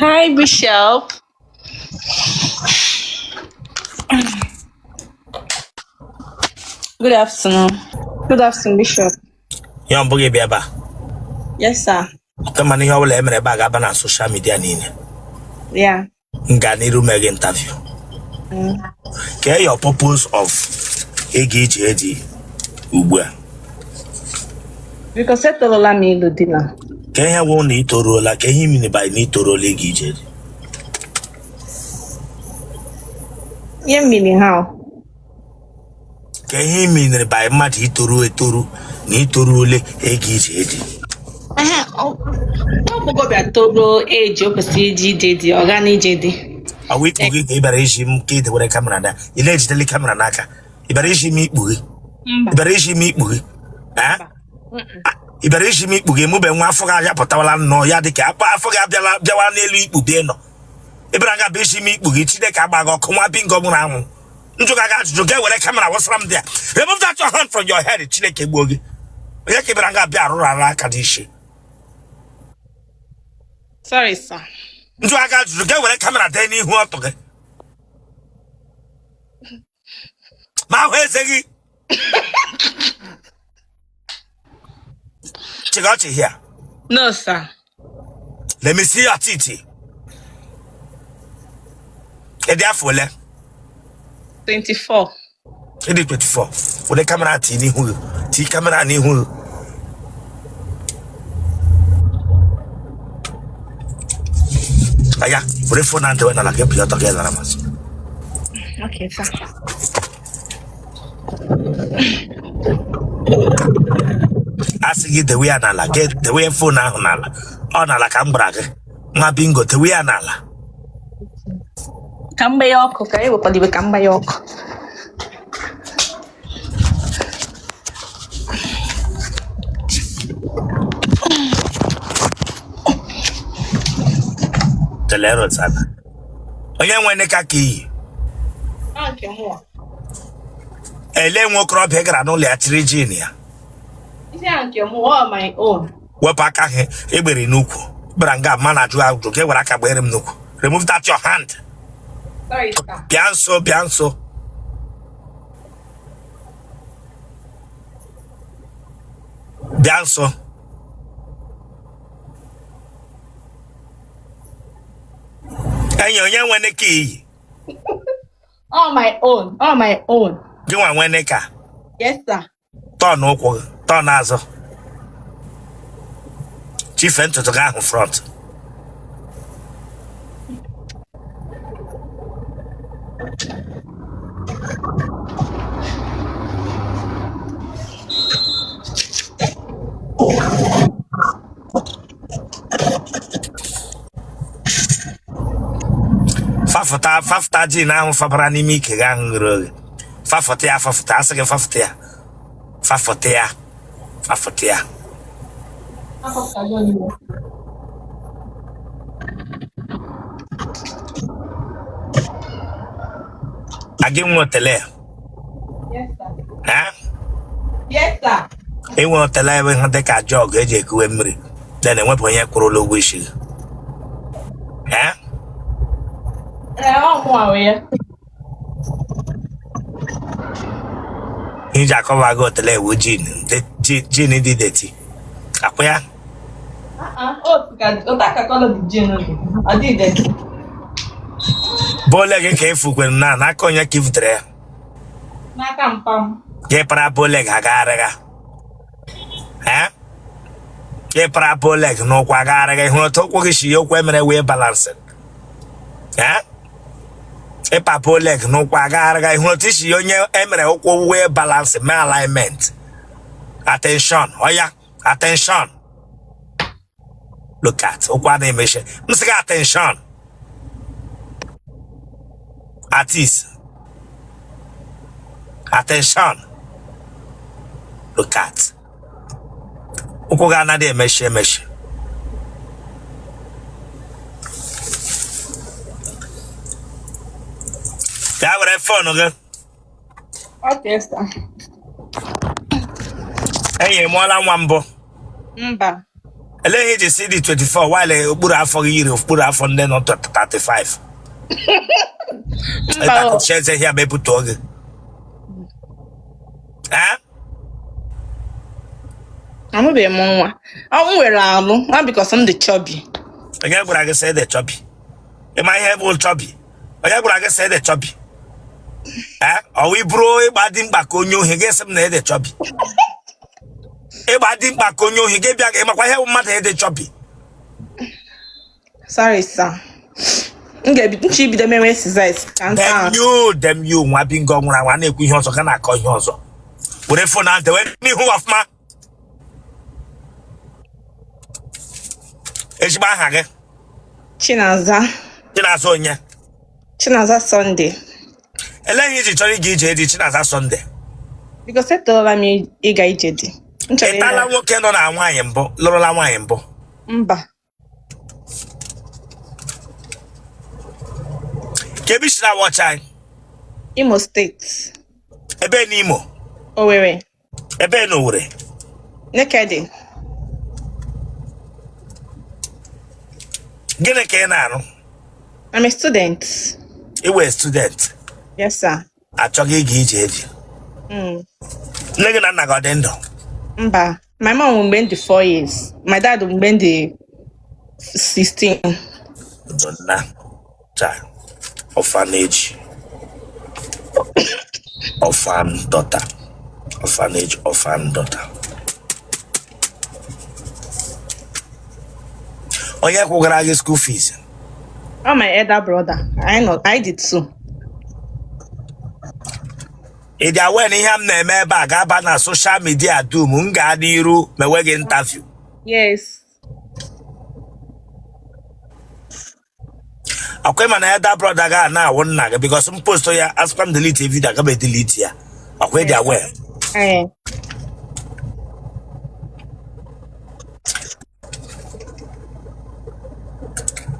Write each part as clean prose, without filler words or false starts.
Hi, Bishop. Good afternoon. Good afternoon, Bishop. Young Boogie Biaba. Yes, sir. Come on, you will have a bag on social media. Yeah. Ganiru Meg interview. Care your purpose of AGJD Ubua. Because I told me to do that. Can you won't need to roll like him in by need to roll AGJD? Yeah, meaning how? Can he mean by Mati Turu Eturu need to rule AGJD? Oh, go back to age of CGD, organic JD. A week to get Iberishim kid with a camera. Allegedly camera naka. Iberishi meet boogie. Iberishi meet boogie. Ah? Iberishi meet boogie, move and one for Yapatala no Yadika. I forgot Jawan Eli Bubeno. Ibranga Bishi meet boogie, Chideka, Kuma Bingo Brown. You got to get with a camera was from there. Remove that your hand from your head, Chileke boogie. Yakibranga Biara Kadishi. Sorry, sir. You got to get with a camera, then you want to get. My where's he? She got you here. No, sir. Let me see your titi. A day for 24. It is 24. With the camera, Tini who, T camera, ni who. Aya, for the phone and when I get you together. Okay, sir. I see the way anala get the way phone now nala. On a la cambrag. My bingo, the way anala. Kambayok, okay? We'll probably Kambayok. The letter, son. Again, when the kaki. Okay, more. A lame walk up here and only at Virginia. Thank you, more my own. Wapaka, every nuku. Branga manager out to get what I can wear him nuku. Remove that your hand. Sorry, sir. Pianso. Bianso. And you when the key. On my own. You want when the car. Yes, sir. Turn azo. Chief enter to go in front. Fafta ji na ahụ fabara n'ime ike ga ahụ ngere oge. Fafta asị gị fafta ya. Agị nwe otele ya. Yes, sir. Ha? Yes, sir. Enwe otele ebe ha dị ka jọg eji ekuwe mmiri. Then enwepụ onye kwụrụ ụgwọ isi. Ha? Iji akọwa gị otele ewu jin dị deti. Akwụ ya? Bole gị ka efukwere na n'aka onye ka ifutere ya. N'aka mpam. Gị para bole gị agagharịga. Gị para bole gị n'ụkwụ agagharịga. Ịhụ otu ụkwụ gị si okwu emere wee balansị. Ịpa bole gị n'ụkwụ agagharịga. Ịhụ otu isi onye emere ụkwụ wee balansị mee alignment. Attention. Oya. Attention. Look at. Ụkwụ a na-emeche. M sị gị attention. Artist. Attention. Look at. Ụkwụ ga anaghị emechi. Ya were phone gị. Okay, sir. Enyi mụọla nwa mbụ. Mba. Ele he see the 24 while okpuru afọ yiri okpuru afọ ndị nọ 35. Eta ko cheze here be put oge. I'm be nwa. Nwere alụ, not because I'm the chubby. Onye gwara gị say the chubby. Am I have old chubby? Onye gwara gị say the chubby. Owi bro ịgba dị mkpa ka onye ohi ga-esi m na ede chubby. Ịgba dị mkpa ka onye ohi ga-ebịa ga makwa ihe mmadụ ede chubby. Sorry, sir. Nchi bido mewe exercise. Dem you nwa bi ngo nwara nwa na-ekwu ihe ọzọ ka na-akọ ihe ọzọ. Were phone na dewe n'ihu ọfụma. Ejima aha gị? Chinaza. Chinaza onye? Chinaza Sunday. Ele ihe iji chọrọ ịga ije dị Chinaza Sunday? Because etola m ịga ije dị. Ịtala nwoke nọ na nwaanyị mbụ, lụrụla nwaanyị mbụ? Mba. Kebi si na wọchị? Imo State. Ebe n'Imo? Owerri. Ebe n'Owere? Nekede. Gịnị ka ị na-arụ? I'm a student. Iwe a student? Yes, sir. Achọghị ịga ije dị. Nne gị na nna gị ọ dị ndụ? Mba. My mom will spend the 4 years. My dad will spend the 16. Donna. Child. Orphanage. Orphan daughter. Orphanage, orphan daughter. Onye kwụgara gị school fees? Oh, my elder brother. I did too. Ị dị awe na ihe m na-eme ebe a ga-aba na social media dum m ga n'iru mewe gị interview? Yes. Akwai mana elder brother ga na awụ nna gị because m post ya asịkwa m delete video aga m delete ya. Akwai dị awe?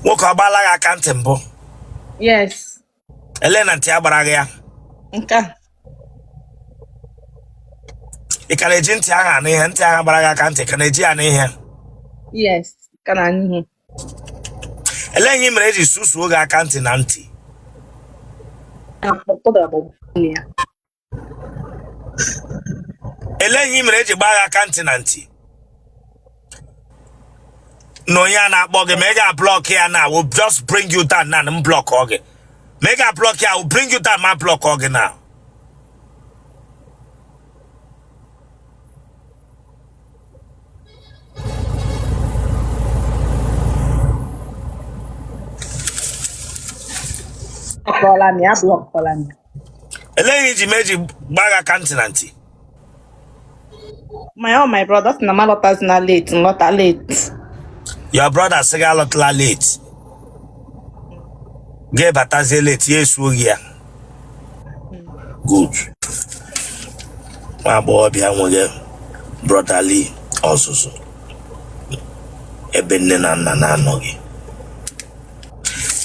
Nwoke ọgbala gị akantị mbụ? Yes. Ele na ntị agbara gị ya? Nka. Ị ka na-eji ntị agha na ihe ntị agha gbara gị akantị ka na-eji ya na ihe? Yes. Ka na ihe. Ele ihe mere eji susuo gị akantị na ntị? Ele ihe mere eji gbaa gị akantị na ntị? No, ya na-akpọ gị ma ị ga-block ya na will just bring you down na m block gị. Ma ị ga-block ya will bring you down ma block gị na. Ele ihe iji meji gbaa gị akantị na ntị? My brother na malọtazi na late, nlọta late. Your brother say a lot late. Get batazie late, yes, ya. Good. My boy be a brotherly also. Ebe nne na nna na-anọghị.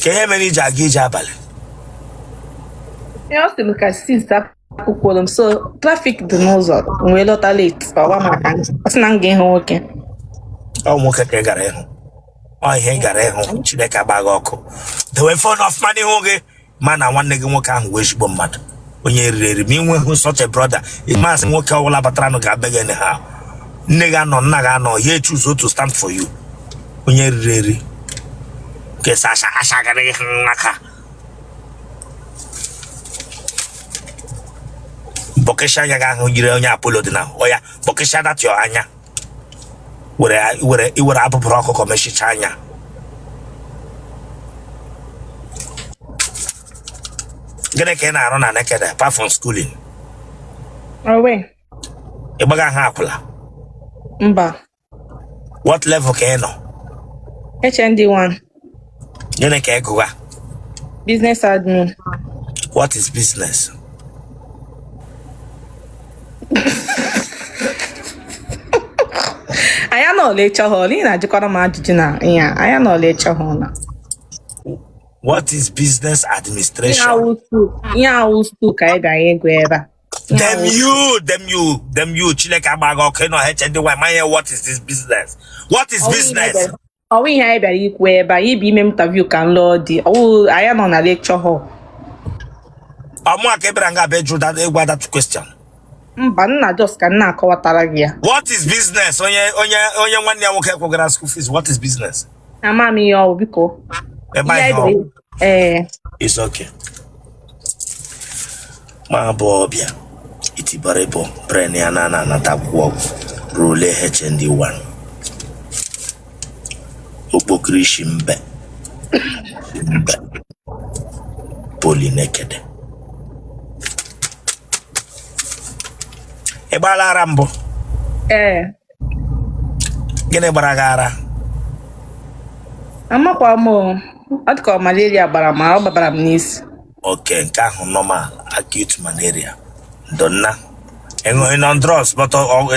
Ka ihe mere iji aga ije abalị? Ọ sị m ka since akwụkwọ m so traffic dị n'ụzọ wee lọta late ọwa maka ọ sị na m ga-ịhụ nwoke. Ọ nwoke ka ị gara ịhụ. Ọ ihe gara ịhụ Chineke agba gị ọkụ. Dewe phone off money hụ gị ma na nwanne gị nwoke ahụ wee ezigbo mmadụ. Onye riri ma inwe hụ such a brother. Ịmasị nwoke ọbụla batara nụ ga-abịa gị ha. Nne gị anọ nna gị anọ ya choose to stand for you. Onye riri. Kesa asha gara gị n'aka. Bokesha anya gị ahụ yiri onye Apollo dị na ọya. Bokesha dat your anya. Were abụbụrụ ọkụkọ mechicha anya. Gịnị ka ị na-arụ na Nekede apart from schooling? Ị gbaga ha akwụla? Mba. What level ka ị nọ? HND1. Gịnị ka ị gụga? Business admin. What is business? Anya na ole hall ị na-ajụkwara m ajụjụ na ya anya na ole hall na. What is business administration? Ya awụsu ka ị ga ego ebe a. Them you. Chile kabago, okay, no, what is this business? What is business? Oh, we have a equal by you be interview can Lord. Oh, I am on a lecture hall. I'm not going to bedroom that question. But not just cannot call Taragia. What is business? Onye 1 year work for school fees. What is business? Amami or Biko. It's okay. Ma bobia. Iti barebo. Breni anana na tabuo. Rule HND1. Opokri shimbe. Poli nekede. Ebala rambo. Gene baragara. Amakwa mo. Atko malaria barama o babaram nis. Okay, nke ahụ normal acute malaria. Donna. Engo in on drugs but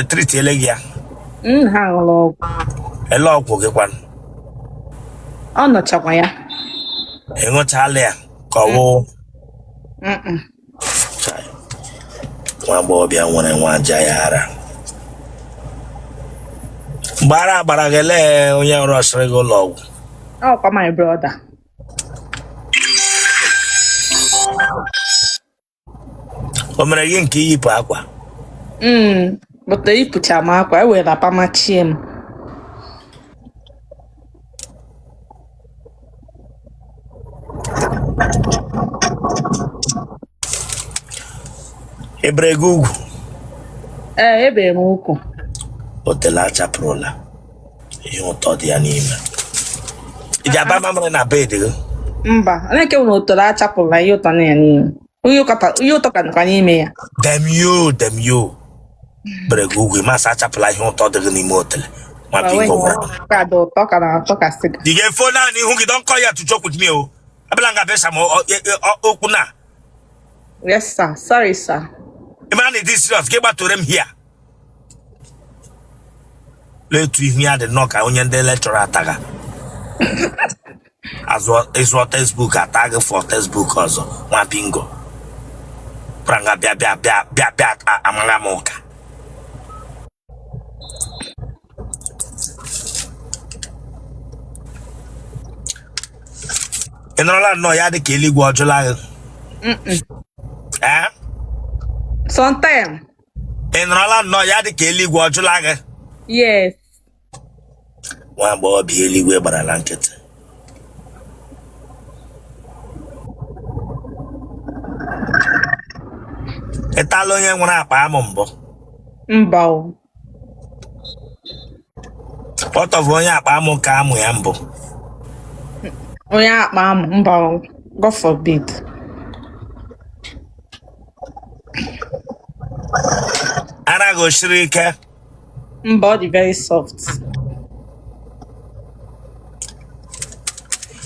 treat elegia. Ha lo. Elo ọgwụ gị kwan. Ọ nọchakwa ya. Engo chale ya ka ọ nwa bobia nwere nwa aja ya ara. Bara gele onye ọrụ ọsịrị gị ụlọ ọgwụ. Oh, for my brother. O mere gị nke iyipụ akwa. But the ipucha m akwa e were apamachie m. Ebere gị ugwu. Ebere m ukwu. Otele achapụrụla. Ihe ụtọ dị ya n'ime. Iji aba mamịrị na bed gị? Mba, onye unu otele achapụrụla ihe ụtọ na ya n'ime. Ihe ụtọ ka nọkwa n'ime ya. Dem you. Ebere gị ugwu masị achapụla ihe ụtọ dị gị n'ime otele. Ma bingo bra. Ka dị ụtọ ka na-atọ ka siga. Dị ga-efo naanị ihu gị don't call ya to joke with me o. Abịala nga besa m okwu na. Yes sir, sorry sir. Ịmara na ịdị serious ka ịgbatore m here. Letu ihu ya dị nnọọ ka onye ndị lecturer ataga. Ịzụọ textbook ataga for textbook ọzọ nwa bingo. Pranga bịa amara m ụka. Ị nọrọla nnọọ ya dị ka eluigwe ọjụla gị. Sometime. Ị nọrọla nnọọ ya dị ka eluigwe ọjụla gị. Yes. Nwa agbọghọbịa eluigwe gbarala nkịtị. Ị tala onye nwere akpa amụ mbụ? Mba o. Kpọtọbụ onye akpa amụ ka amụ ya mbụ. Onye akpa amụ mba o. God forbid. Ara gị o siri ike? Mba, ọ dị very soft.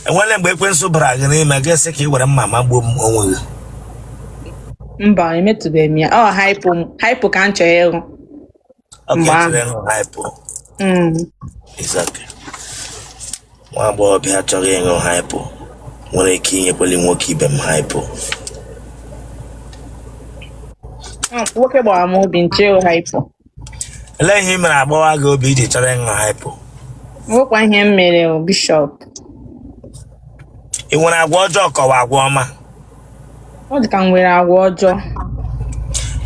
Enwere mgbe ekwensu bara gị n'ime ga-esi ka ị were mma magbuo onwe gị? Mba, emetụbeghị m ya. Ọ hypo ka m chọrọ ịhụ. Okay, hypo. Exactly. Nwa agbọghọbịa achọghị ịṅụ hypo. Nwere ike inyekweli nwoke ibe m hypo. Nwoke gbara m obi nche hypo. Elee ihe ị mere agbọghọ gị obi iji chọrọ ịṅụ hypo? Nwekwa ihe m mere o bishọp. Ị nwere agwa ọjọọ kọwa agwa ọma? Ọ dị ka m nwere agwa ọjọọ.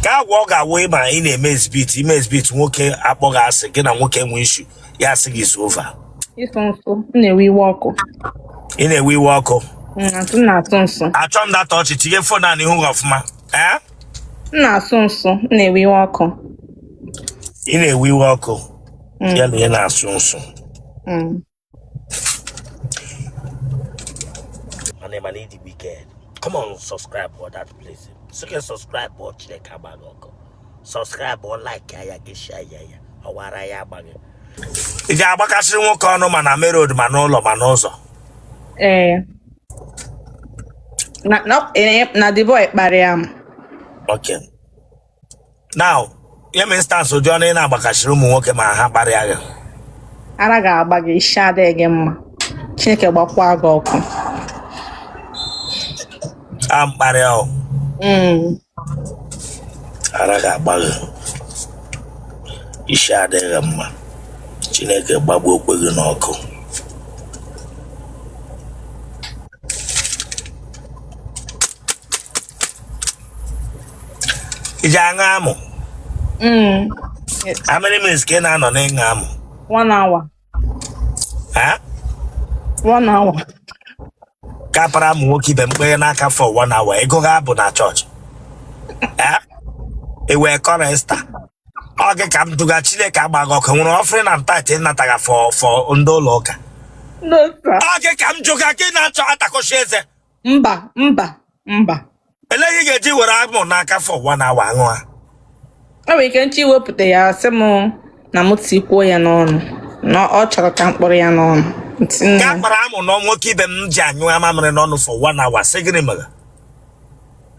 Ka agwa ọ ga-awụ ịma ị na-eme ezbit nwoke akpọghị asị gị na nwoke nwe ishu ya asị gị is over. Ịsụ nsụ, m na-ewe iwe ọkụ. Ị na-ewe iwe ọkụ? Atụ na-atụ nsụ. Achọ m data ọchị tinye fon a n'ihu gị ọfụma. M na-asụ nsụ, m na-ewe iwe ọkụ. Ị na-ewe iwe ọkụ ya na ị na-asụ nsụ. Man, I need the weekend. Come on, subscribe or that place. So you can subscribe or check out subscribe or like ya get share ya or what I am. If you are back as you walk on man, road manolo manozo. Na the boy Mariam. Okay. Now, you may stand so Johnny and Abakashiru Muoke Maha Bariaga. Araga bagi shade again. Chineke gbakwa gị ọkụ. Araga Bag. Isha de Mma. Chineke Babu Quignoko. Ijangamo. Yes. How many minutes can I on Engamo? 1 hour. Huh? 1 hour. Kapara Muki Bembenaka for 1 hour. Ego Gabo na church. Eh? It were Coresta. Okay, come to Gachile Kabago, offering and title Nataga for Undoloka. No, sir. Okay, come to Gakina Chatakoshese. Mba. And then you get you were Naka for 1 hour. Oh, we can chew up there. Some Namuti Koyanon. No, or Chakamporianon. Kaparamo no more keep them January on for 1 hour. Second him.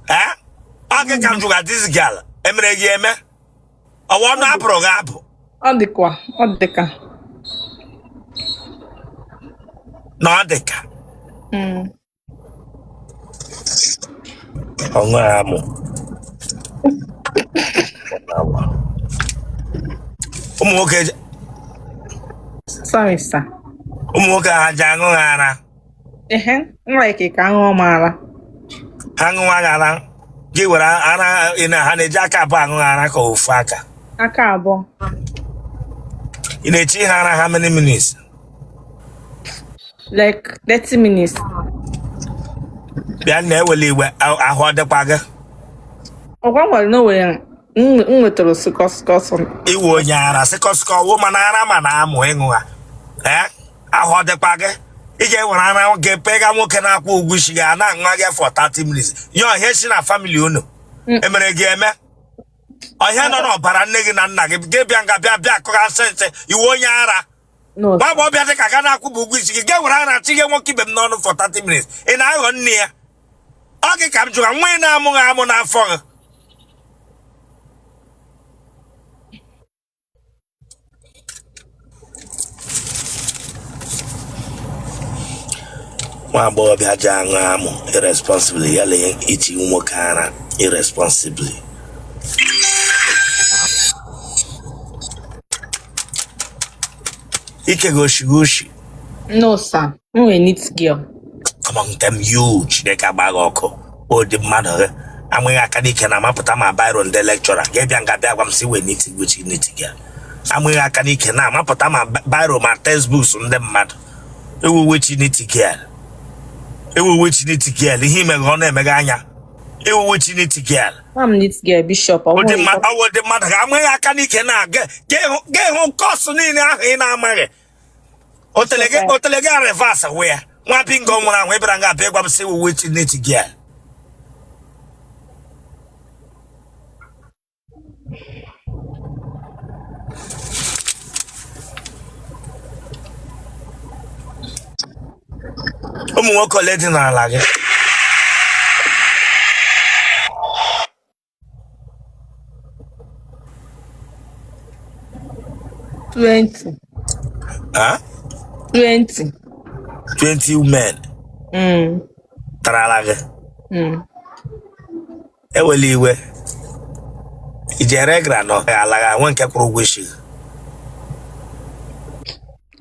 Eh? Okay, come to this girl. Emre me. I want to program. Odika. No, Deka. Ongamo. Okay. Sorry, sir. Umuka Jangana. Like a Kangomara. Hangwana. Give her Anna in a Hanejaka Bangana ko Faka. A cabo. In a Chihana, how many minutes? Like 30 minutes. They never leave a hot the pagger. Oh, one will know when to Scotland. It was Yara, Secosko woman, Manamo, eh? A hot the pagger. Again, when I get paid, I'm walking up with Wishigana for 30 minutes. You're a family, you know. Emre Game. I had no Paranegan and Nugget, Gabianga Biaka sense, you won't Yara. No. Baba Biaka Kubu, which you get around and chicken won't keep them known for 30 minutes. And I went near. Okay, come to a when I'm on our phone. One boy be a jang irresponsibly, yelling, eating Umokana irresponsibly. Ikegoshi. No, sir. We need girl. Among them huge, they can bag or the mother. I'm going to can my Byron, the lecturer. Gabianga Bagam see we need to which you need to get. I'm going to can I'm my Byron, my textbooks on them mad. It will which you need to get. It will which you need to get. Him and Rone Meganya. It will which you need to get. I'm need to get bishop. Or the mother. I'm going to get home cost in our marriage. Otele reverse where one thing going on, we bring up big see which you need to get. Collecting our luggage. $20. Huh? 20. 20 men. Taralaga. Eweliwe. Ijeregra no alaga one kepro wishi.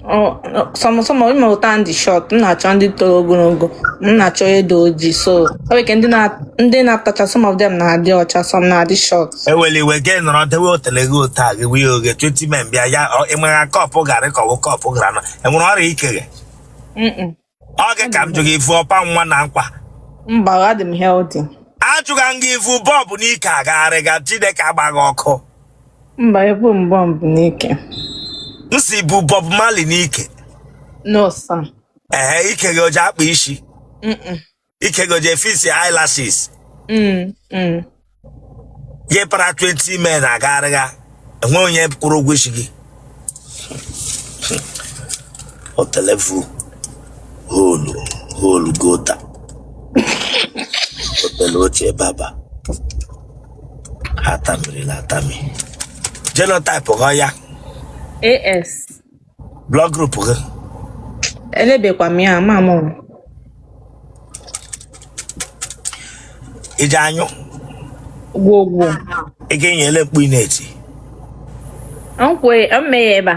Oh, some of them will turn the shot. Not trying to go. Not sure doji. So we can do not touch some of them. Not the or some not the shots. Eweliwe again on the Otele go tag. We will get 20 men. Be a Emma couple got a couple grana. And one are equal. Okay, come to give for pound one anqua. But I'm healthy. I can give you Bob Nika, Garega, Tideka Bagoko. By a boom bomb, Nick. See Bob Mali Nike. No, sir. He can go Japishi. He can go Jeffisy eyelashes. Ye para 20 men, I got and 1 year Kuro Wishigi. Otele Holu Gota. Otele Baba. Hatami. Genotype Oya. AS. Blog group. Elebe kwa mia, mama. Ijanyo. Wo. Again, you let me net. Uncle, I'm maybe.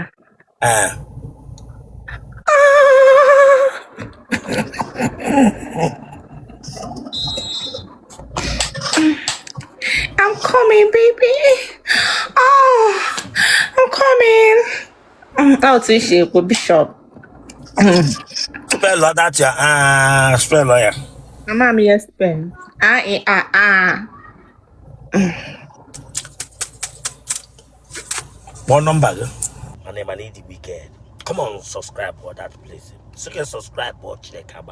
I'm coming, baby. Oh, I'm coming. Oh, to shape with Bishop. Spell that, spell lawyer. Mama, yes, pen. One number. My name is the Wicked. Come on, subscribe for that place. So you can subscribe or check out.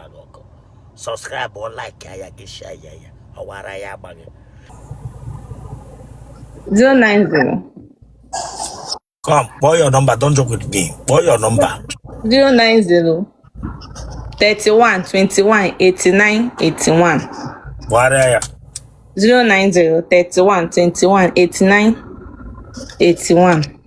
Subscribe or like, ya get share, ya. Or what I am. 090. Come, boy your number. Don't joke with me. Boy your number. 090 31 21 89 81. What are you? 090 31 21 89 81.